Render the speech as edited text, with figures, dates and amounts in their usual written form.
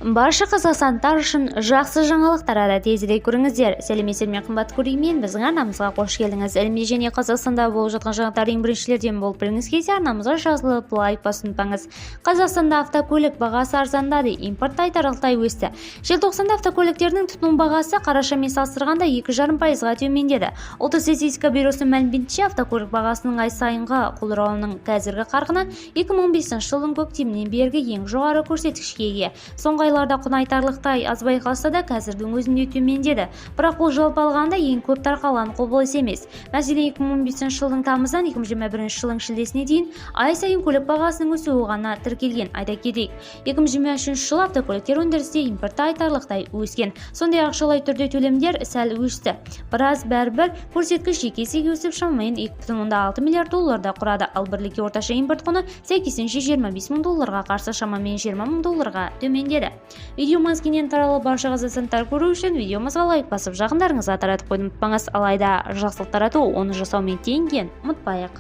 Барша қазақстандықтар үшін жақсы жаңалықтар ары тезірек көріңіздер. Сәлеметсіздер ме қымбатты көрермен, біздің арнамызға қош келдіңіз. Әлемде және Қазақстанда болып жатқан жаңалықтардың біріншілерден болып біліңіз келсе, арнамызға жазылып лайк басып ұнатпаңыз. Қазақстанда автокөлік бағасы арзандады, импорт айтарлықтай өсті. Желтоқсанда автокөліктердің тұтыну бағасы қарашамен салыстырғанда 2,5%-ға төмендеді. Ұлттық статистика бюросының мәліметінше, автокөлік бағасының ай сайынғы құлдырауының қазіргі қарқыны 2015 жылдың көктемінен бергі ең жоғары көрсеткішке ие. Соңғы айларда құны айтарлықтай аз байқалса да, қазірдің өзінде төмендеді. Бірақ бұл жалпы алғанда ең көп тарқалған құбылыс емес. Мәселен, 2015 жылдың тамыздан 2021 жылдың шілдесіне дейін ай сайын көлік бағасының өсуі ғана тіркелген. Айта кетейік, 2023 жылы автокөліктер өндірісте импорты айтарлықтай өскен. Сондай-ақ ақшалай түрде төлемдер сәл өсті. Біраз бәрібір көрсеткіш екі есеге өсіп, шамамен 2,6 миллиард долларды құрады. Ал бірлікке орташа импорт құны сәйкесінше 25 мың долларға қарсы шамамен 20 мың долларға төмендеді. Видеомыз кеңінен таралып, барша қазақстандықтар көру үшін видеомызға лайк басып, жақындарыңызға таратып қойды ұмытпаңыз. Алайда жақсылық тарату, оны жасаумен тең ұмытпайық.